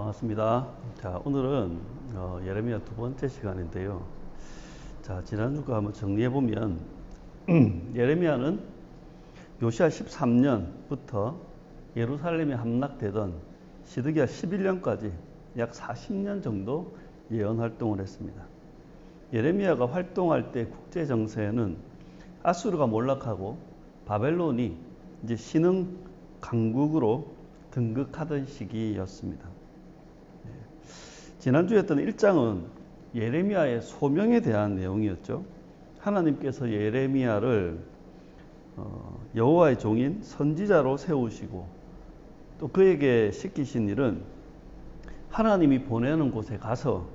반갑습니다. 자, 오늘은 예레미야 두 번째 시간인데요. 자, 지난주가 한번 정리해보면 예레미야는 요시야 13년부터 예루살렘이 함락되던 시드기야 11년까지 약 40년 정도 예언 활동을 했습니다. 예레미야가 활동할 때 국제 정세는 아수르가 몰락하고 바벨론이 이제 신흥 강국으로 등극하던 시기였습니다. 지난주에 했던 1장은 예레미야의 소명에 대한 내용이었죠. 하나님께서 예레미야를 여호와의 종인 선지자로 세우시고 또 그에게 시키신 일은 하나님이 보내는 곳에 가서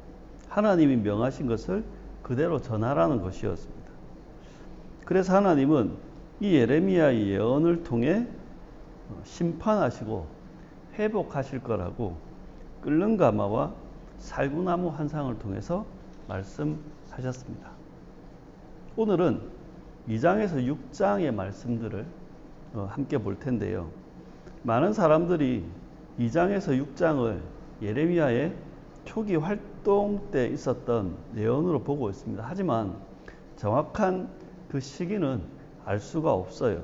하나님이 명하신 것을 그대로 전하라는 것이었습니다. 그래서 하나님은 이 예레미야의 예언을 통해 심판하시고 회복하실 거라고 끓는 가마와 살구나무 환상을 통해서 말씀하셨습니다. 오늘은 2장에서 6장의 말씀들을 함께 볼 텐데요. 많은 사람들이 2장에서 6장을 예레미야의 초기 활동 때 있었던 예언으로 보고 있습니다. 하지만 정확한 그 시기는 알 수가 없어요.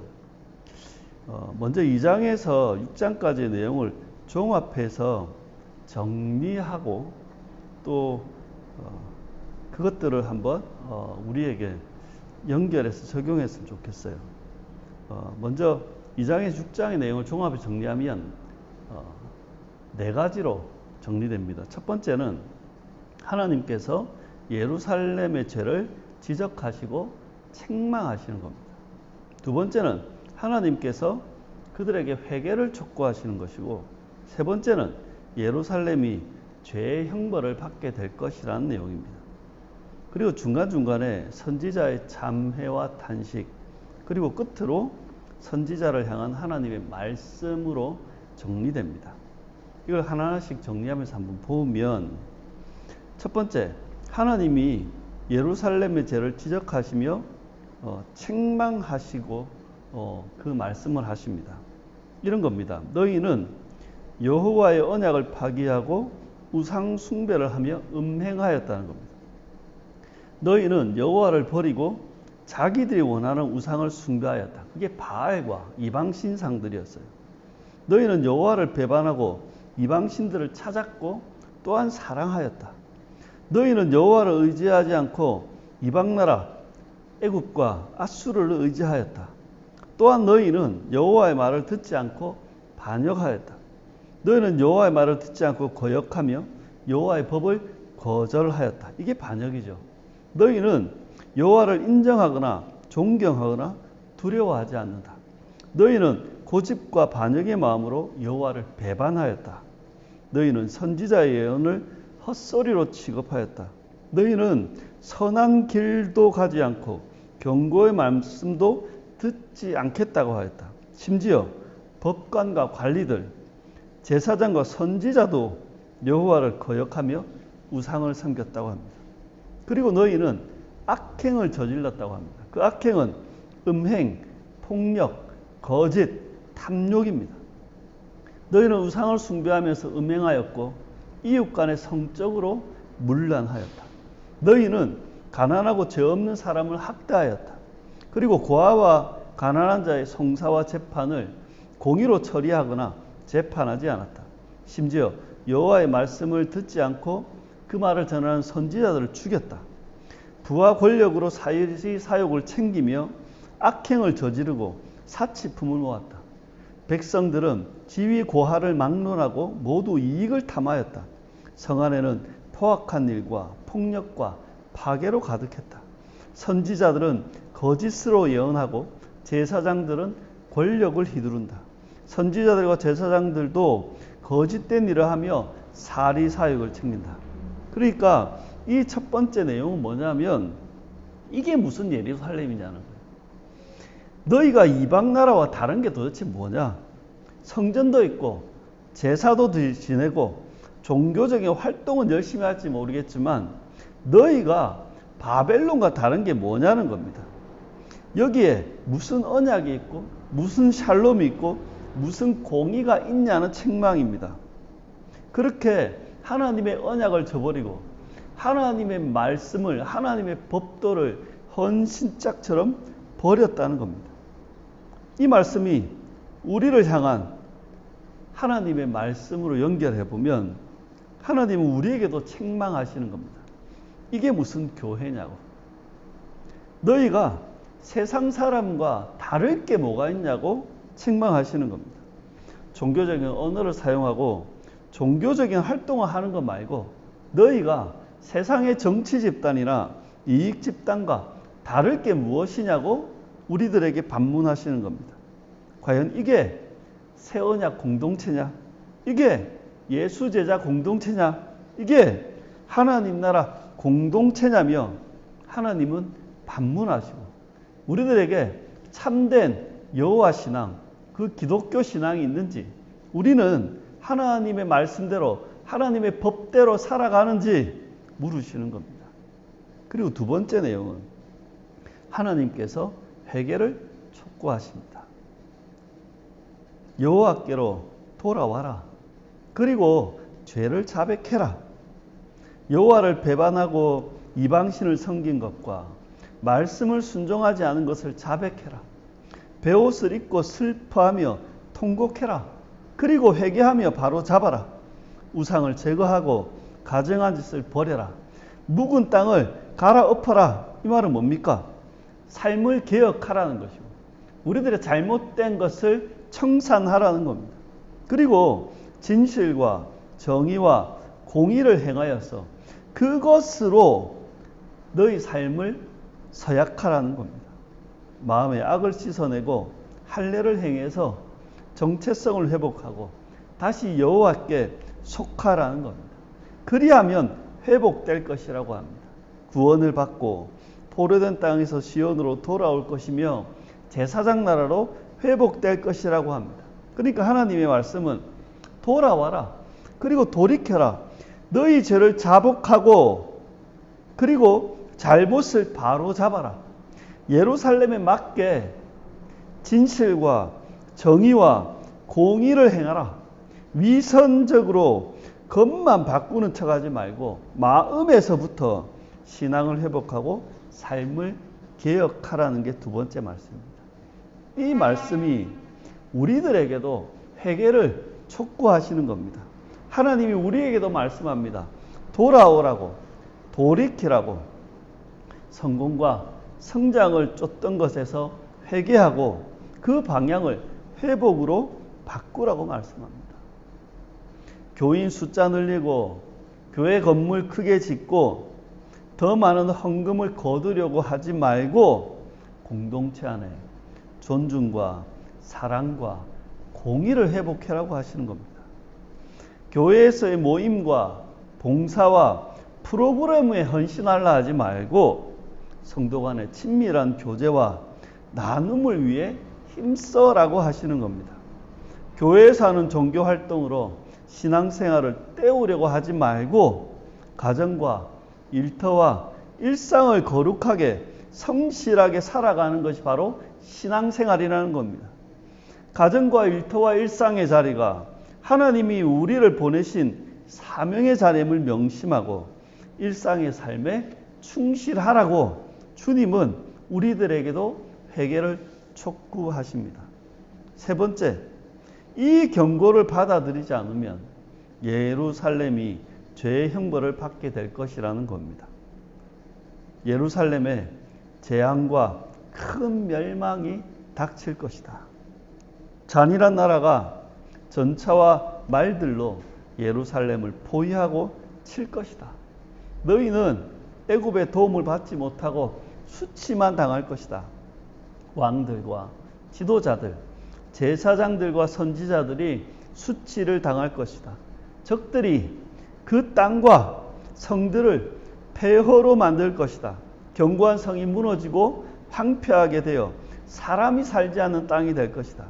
먼저 2장에서 6장까지의 내용을 종합해서 정리하고 또 그것들을 한번 우리에게 연결해서 적용했으면 좋겠어요. 먼저 2장에서 6장의 내용을 종합해서 정리하면 4가지로 정리됩니다. 첫 번째는 하나님께서 예루살렘의 죄를 지적하시고 책망하시는 겁니다. 두 번째는 하나님께서 그들에게 회개를 촉구하시는 것이고, 세 번째는 예루살렘이 죄의 형벌을 받게 될 것이라는 내용입니다. 그리고 중간중간에 선지자의 참회와 탄식, 그리고 끝으로 선지자를 향한 하나님의 말씀으로 정리됩니다. 이걸 하나하나씩 정리하면서 한번 보면, 첫 번째, 하나님이 예루살렘의 죄를 지적하시며 책망하시고 그 말씀을 하십니다. 이런 겁니다. 너희는 여호와의 언약을 파기하고 우상 숭배를 하며 음행하였다는 겁니다. 너희는 여호와를 버리고 자기들이 원하는 우상을 숭배하였다. 그게 바알과 이방 신상들이었어요. 너희는 여호와를 배반하고 이방 신들을 찾았고 또한 사랑하였다. 너희는 여호와를 의지하지 않고 이방 나라 애굽과 아수르를 의지하였다. 또한 너희는 여호와의 말을 듣지 않고 반역하였다. 너희는 여호와의 말을 듣지 않고 거역하며 여호와의 법을 거절하였다. 이게 반역이죠. 너희는 여호와를 인정하거나 존경하거나 두려워하지 않는다. 너희는 고집과 반역의 마음으로 여호와를 배반하였다. 너희는 선지자의 예언을 헛소리로 취급하였다. 너희는 선한 길도 가지 않고 경고의 말씀도 듣지 않겠다고 하였다. 심지어 법관과 관리들, 제사장과 선지자도 여호와를 거역하며 우상을 섬겼다고 합니다. 그리고 너희는 악행을 저질렀다고 합니다. 그 악행은 음행, 폭력, 거짓, 탐욕입니다. 너희는 우상을 숭배하면서 음행하였고 이웃 간에 성적으로 문란하였다. 너희는 가난하고 죄 없는 사람을 학대하였다. 그리고 고아와 가난한 자의 송사와 재판을 공의로 처리하거나 재판하지 않았다. 심지어 여호와의 말씀을 듣지 않고 그 말을 전하는 선지자들을 죽였다. 부와 권력으로 사욕을 챙기며 악행을 저지르고 사치품을 모았다. 백성들은 지위 고하를 막론하고 모두 이익을 탐하였다. 성 안에는 포악한 일과 폭력과 파괴로 가득했다. 선지자들은 거짓으로 예언하고 제사장들은 권력을 휘두른다. 선지자들과 제사장들도 거짓된 일을 하며 사리사욕을 챙긴다. 그러니까 이 첫 번째 내용은 뭐냐면 이게 무슨 예루살렘이냐는 거예요. 너희가 이방 나라와 다른 게 도대체 뭐냐? 성전도 있고 제사도 지내고 종교적인 활동은 열심히 할지 모르겠지만 너희가 바벨론과 다른 게 뭐냐는 겁니다. 여기에 무슨 언약이 있고 무슨 샬롬이 있고 무슨 공의가 있냐는 책망입니다. 그렇게 하나님의 언약을 저버리고 하나님의 말씀을, 하나님의 법도를 헌신짝처럼 버렸다는 겁니다. 이 말씀이 우리를 향한 하나님의 말씀으로 연결해 보면 하나님은 우리에게도 책망하시는 겁니다. 이게 무슨 교회냐고. 너희가 세상 사람과 다를 게 뭐가 있냐고 책망하시는 겁니다. 종교적인 언어를 사용하고 종교적인 활동을 하는 것 말고 너희가 세상의 정치 집단이나 이익 집단과 다를 게 무엇이냐고 우리들에게 반문하시는 겁니다. 과연 이게 새 언약 공동체냐? 이게 예수 제자 공동체냐? 이게 하나님 나라 공동체냐며 하나님은 반문하시고 우리들에게 참된 여호와 신앙, 그 기독교 신앙이 있는지, 우리는 하나님의 말씀대로 하나님의 법대로 살아가는지 물으시는 겁니다. 그리고 두 번째 내용은 하나님께서 회개를 촉구하십니다. 여호와께로 돌아와라. 그리고 죄를 자백해라. 여호와를 배반하고 이방신을 섬긴 것과 말씀을 순종하지 않은 것을 자백해라. 베옷을 입고 슬퍼하며 통곡해라. 그리고 회개하며 바로 잡아라. 우상을 제거하고 가증한 짓을 버려라. 묵은 땅을 갈아엎어라. 이 말은 뭡니까? 삶을 개혁하라는 것이고 우리들의 잘못된 것을 청산하라는 겁니다. 그리고 진실과 정의와 공의를 행하여서 그것으로 너희 삶을 서약하라는 겁니다. 마음의 악을 씻어내고 할례를 행해서 정체성을 회복하고 다시 여호와께 속하라는 겁니다. 그리하면 회복될 것이라고 합니다. 구원을 받고 포로된 땅에서 시온으로 돌아올 것이며 제사장 나라로 회복될 것이라고 합니다. 그러니까 하나님의 말씀은 돌아와라. 그리고 돌이켜라. 너희 죄를 자복하고 그리고 잘못을 바로 잡아라. 예루살렘에 맞게 진실과 정의와 공의를 행하라. 위선적으로 겉만 바꾸는 척하지 말고 마음에서부터 신앙을 회복하고 삶을 개혁하라는 게 두 번째 말씀입니다. 이 말씀이 우리들에게도 회개를 촉구하시는 겁니다. 하나님이 우리에게도 말씀합니다. 돌아오라고, 돌이키라고, 성공과 성장을 쫓던 것에서 회개하고 그 방향을 회복으로 바꾸라고 말씀합니다. 교인 숫자 늘리고 교회 건물 크게 짓고 더 많은 헌금을 거두려고 하지 말고 공동체 안에 존중과 사랑과 공의를 회복하라고 하시는 겁니다. 교회에서의 모임과 봉사와 프로그램에 헌신하려 하지 말고 성도 간의 친밀한 교제와 나눔을 위해 힘써라고 하시는 겁니다. 교회에서 하는 종교 활동으로 신앙생활을 때우려고 하지 말고 가정과 일터와 일상을 거룩하게 성실하게 살아가는 것이 바로 신앙생활이라는 겁니다. 가정과 일터와 일상의 자리가 하나님이 우리를 보내신 사명의 자리임을 명심하고 일상의 삶에 충실하라고 주님은 우리들에게도 회개를 촉구하십니다. 세 번째, 이 경고를 받아들이지 않으면 예루살렘이 죄의 형벌을 받게 될 것이라는 겁니다. 예루살렘에 재앙과 큰 멸망이 닥칠 것이다. 잔인한 나라가 전차와 말들로 예루살렘을 포위하고 칠 것이다. 너희는 애굽의 도움을 받지 못하고 수치만 당할 것이다. 왕들과 지도자들, 제사장들과 선지자들이 수치를 당할 것이다. 적들이 그 땅과 성들을 폐허로 만들 것이다. 견고한 성이 무너지고 황폐하게 되어 사람이 살지 않는 땅이 될 것이다.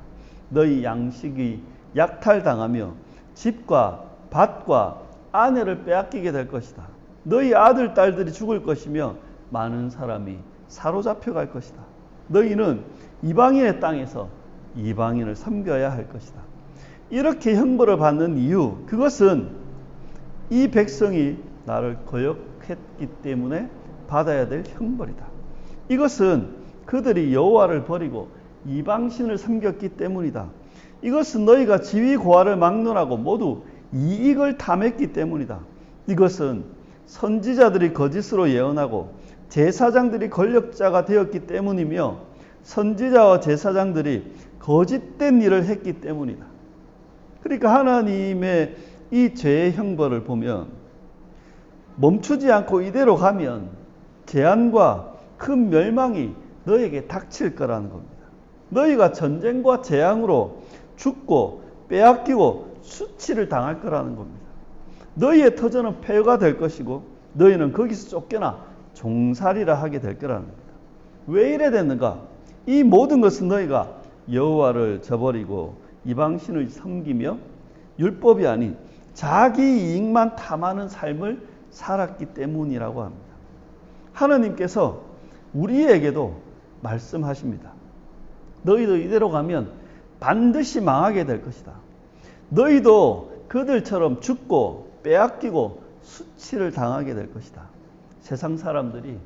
너희 양식이 약탈당하며 집과 밭과 아내를 빼앗기게 될 것이다. 너희 아들, 딸들이 죽을 것이며 많은 사람이 사로잡혀 갈 것이다. 너희는 이방인의 땅에서 이방인을 섬겨야 할 것이다. 이렇게 형벌을 받는 이유, 그것은 이 백성이 나를 거역했기 때문에 받아야 될 형벌이다. 이것은 그들이 여호와를 버리고 이방신을 섬겼기 때문이다. 이것은 너희가 지위 고하를 막론하고 모두 이익을 탐했기 때문이다. 이것은 선지자들이 거짓으로 예언하고 제사장들이 권력자가 되었기 때문이며 선지자와 제사장들이 거짓된 일을 했기 때문이다. 그러니까 하나님의 이 죄의 형벌을 보면 멈추지 않고 이대로 가면 재앙과 큰 멸망이 너에게 닥칠 거라는 겁니다. 너희가 전쟁과 재앙으로 죽고 빼앗기고 수치를 당할 거라는 겁니다. 너희의 터전은 폐허가 될 것이고 너희는 거기서 쫓겨나 종살이라 하게 될 거라는 겁니다. 왜 이래 됐는가? 이 모든 것은 너희가 여호와를 저버리고 이방신을 섬기며 율법이 아닌 자기 이익만 탐하는 삶을 살았기 때문이라고 합니다. 하나님께서 우리에게도 말씀하십니다. 너희도 이대로 가면 반드시 망하게 될 것이다. 너희도 그들처럼 죽고 빼앗기고 수치를 당하게 될 것이다. 세상 사람들이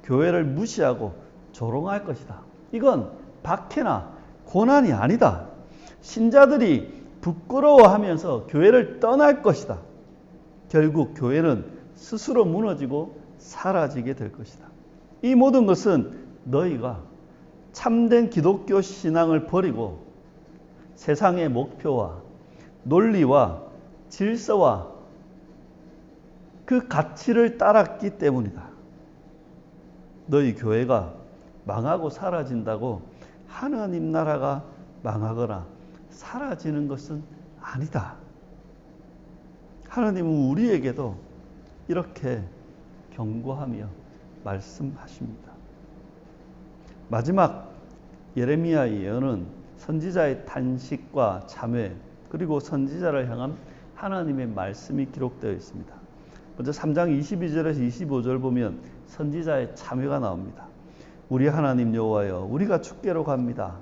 교회를 무시하고 조롱할 것이다. 이건 박해나 고난이 아니다. 신자들이 부끄러워하면서 교회를 떠날 것이다. 결국 교회는 스스로 무너지고 사라지게 될 것이다. 이 모든 것은 너희가 참된 기독교 신앙을 버리고 세상의 목표와 논리와 질서와 그 가치를 따랐기 때문이다. 너희 교회가 망하고 사라진다고 하나님 나라가 망하거나 사라지는 것은 아니다. 하나님은 우리에게도 이렇게 경고하며 말씀하십니다. 마지막 예레미야 예언은 선지자의 탄식과 참회 그리고 선지자를 향한 하나님의 말씀이 기록되어 있습니다. 먼저 3장 22절에서 25절 보면 선지자의 참회가 나옵니다. 우리 하나님 여호와여 우리가 축계로 갑니다.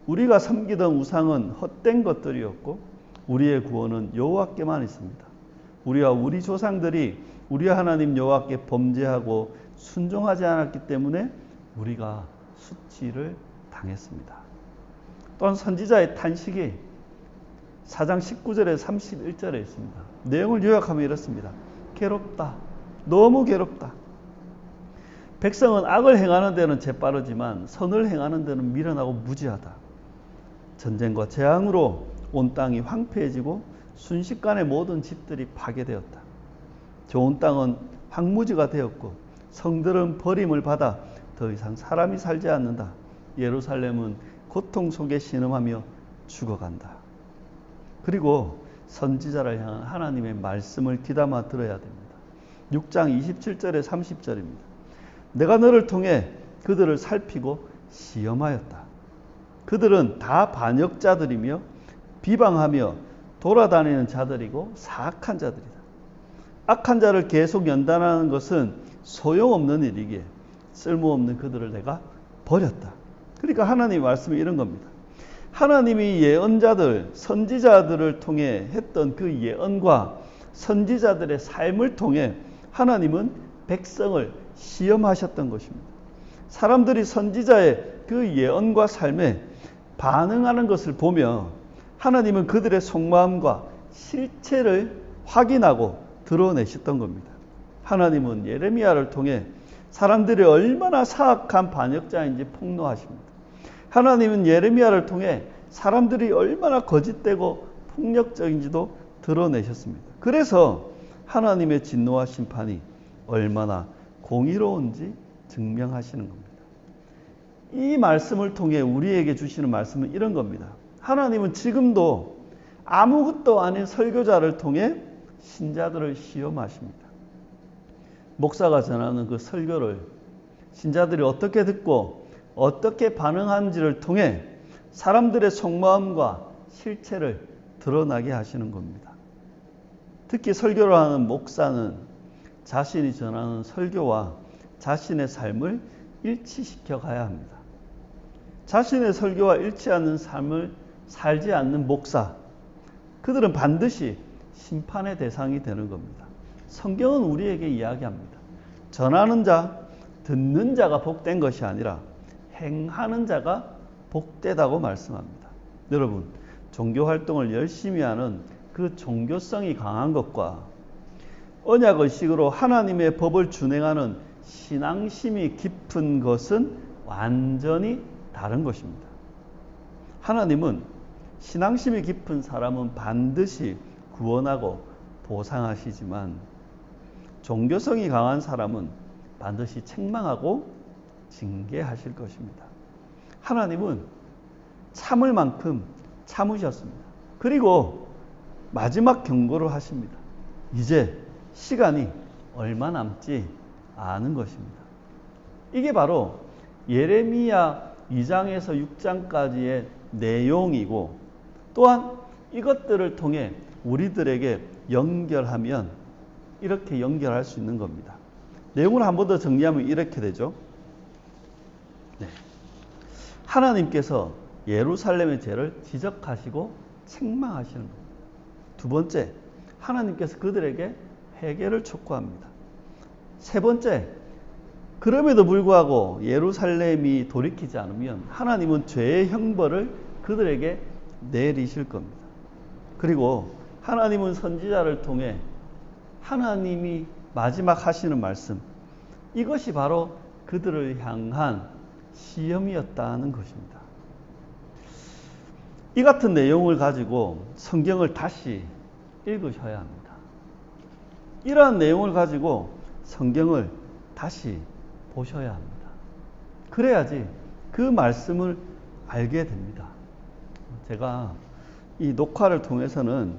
우리가 섬기던 우상은 헛된 것들이었고 우리의 구원은 여호와께만 있습니다. 우리와 우리 조상들이 우리 하나님 여호와께 범죄하고 순종하지 않았기 때문에 우리가 수치를 당했습니다. 또한 선지자의 탄식이 4장 19절에 31절에 있습니다. 내용을 요약하면 이렇습니다. 괴롭다. 너무 괴롭다. 백성은 악을 행하는 데는 재빠르지만 선을 행하는 데는 미련하고 무지하다. 전쟁과 재앙으로 온 땅이 황폐해지고 순식간에 모든 집들이 파괴되었다. 좋은 땅은 황무지가 되었고 성들은 버림을 받아 더 이상 사람이 살지 않는다. 예루살렘은 고통 속에 신음하며 죽어간다. 그리고 선지자를 향한 하나님의 말씀을 귀담아 들어야 됩니다. 6장 27절에 30절입니다. 내가 너를 통해 그들을 살피고 시험하였다. 그들은 다 반역자들이며 비방하며 돌아다니는 자들이고 사악한 자들이다. 악한 자를 계속 연단하는 것은 소용없는 일이기에 쓸모없는 그들을 내가 버렸다. 그러니까 하나님의 말씀이 이런 겁니다. 하나님이 예언자들, 선지자들을 통해 했던 그 예언과 선지자들의 삶을 통해 하나님은 백성을 시험하셨던 것입니다. 사람들이 선지자의 그 예언과 삶에 반응하는 것을 보며 하나님은 그들의 속마음과 실체를 확인하고 드러내셨던 겁니다. 하나님은 예레미야를 통해 사람들이 얼마나 사악한 반역자인지 폭로하십니다. 하나님은 예레미야를 통해 사람들이 얼마나 거짓되고 폭력적인지도 드러내셨습니다. 그래서 하나님의 진노와 심판이 얼마나 공의로운지 증명하시는 겁니다. 이 말씀을 통해 우리에게 주시는 말씀은 이런 겁니다. 하나님은 지금도 아무것도 아닌 설교자를 통해 신자들을 시험하십니다. 목사가 전하는 그 설교를 신자들이 어떻게 듣고 어떻게 반응하는지를 통해 사람들의 속마음과 실체를 드러나게 하시는 겁니다. 특히 설교를 하는 목사는 자신이 전하는 설교와 자신의 삶을 일치시켜 가야 합니다. 자신의 설교와 일치하는 삶을 살지 않는 목사, 그들은 반드시 심판의 대상이 되는 겁니다. 성경은 우리에게 이야기합니다. 전하는 자, 듣는 자가 복된 것이 아니라 행하는 자가 복되다고 말씀합니다. 여러분, 종교 활동을 열심히 하는 그 종교성이 강한 것과 언약의식으로 하나님의 법을 준행하는 신앙심이 깊은 것은 완전히 다른 것입니다. 하나님은 신앙심이 깊은 사람은 반드시 구원하고 보상하시지만 종교성이 강한 사람은 반드시 책망하고 징계하실 것입니다. 하나님은 참을 만큼 참으셨습니다. 그리고 마지막 경고를 하십니다. 이제 시간이 얼마 남지 않은 것입니다. 이게 바로 예레미야 2장에서 6장까지의 내용이고, 또한 이것들을 통해 우리들에게 연결하면 이렇게 연결할 수 있는 겁니다. 내용을 한 번 더 정리하면 이렇게 되죠. 네. 하나님께서 예루살렘의 죄를 지적하시고 책망하시는 겁니다. 두 번째, 하나님께서 그들에게 회개를 촉구합니다. 세 번째, 그럼에도 불구하고 예루살렘이 돌이키지 않으면 하나님은 죄의 형벌을 그들에게 내리실 겁니다. 그리고 하나님은 선지자를 통해 하나님이 마지막 하시는 말씀, 이것이 바로 그들을 향한 시험이었다는 것입니다. 이 같은 내용을 가지고 성경을 다시 읽으셔야 합니다. 이러한 내용을 가지고 성경을 다시 보셔야 합니다. 그래야지 그 말씀을 알게 됩니다. 제가 이 녹화를 통해서는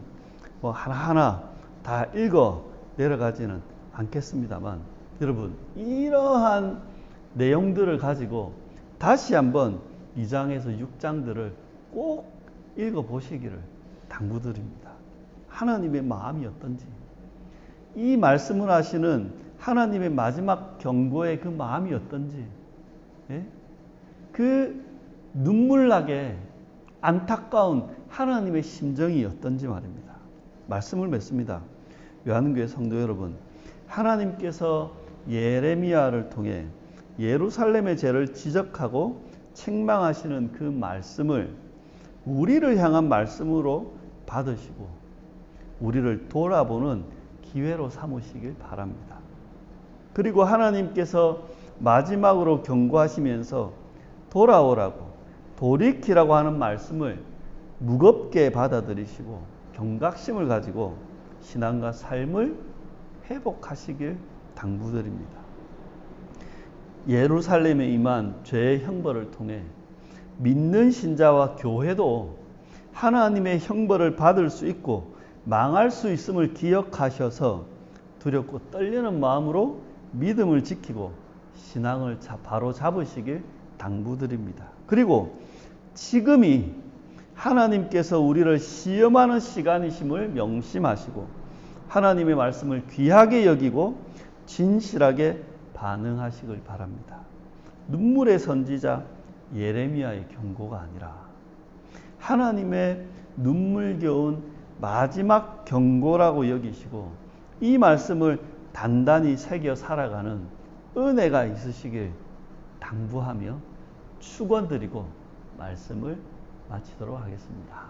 뭐 하나하나 다 읽어 내려가지는 않겠습니다만, 여러분, 이러한 내용들을 가지고 다시 한번 2장에서 6장들을 꼭 읽어 보시기를 당부드립니다. 하나님의 마음이 어떤지, 이 말씀을 하시는 하나님의 마지막 경고의 그 마음이 어떤지, 예? 그 눈물나게 안타까운 하나님의 심정이 어떤지 말입니다. 말씀을 맺습니다. 요한교회 성도 여러분, 하나님께서 예레미야를 통해 예루살렘의 죄를 지적하고 책망하시는 그 말씀을 우리를 향한 말씀으로 받으시고 우리를 돌아보는 기회로 삼으시길 바랍니다. 그리고 하나님께서 마지막으로 경고하시면서 돌아오라고, 돌이키라고 하는 말씀을 무겁게 받아들이시고 경각심을 가지고 신앙과 삶을 회복하시길 당부드립니다. 예루살렘에 임한 죄의 형벌을 통해 믿는 신자와 교회도 하나님의 형벌을 받을 수 있고 망할 수 있음을 기억하셔서 두렵고 떨리는 마음으로 믿음을 지키고 신앙을 바로 잡으시길 당부드립니다. 그리고 지금이 하나님께서 우리를 시험하는 시간이심을 명심하시고 하나님의 말씀을 귀하게 여기고 진실하게 반응하시길 바랍니다. 눈물의 선지자 예레미야의 경고가 아니라 하나님의 눈물겨운 마지막 경고라고 여기시고 이 말씀을 단단히 새겨 살아가는 은혜가 있으시길 당부하며 축원드리고 말씀을 마치도록 하겠습니다.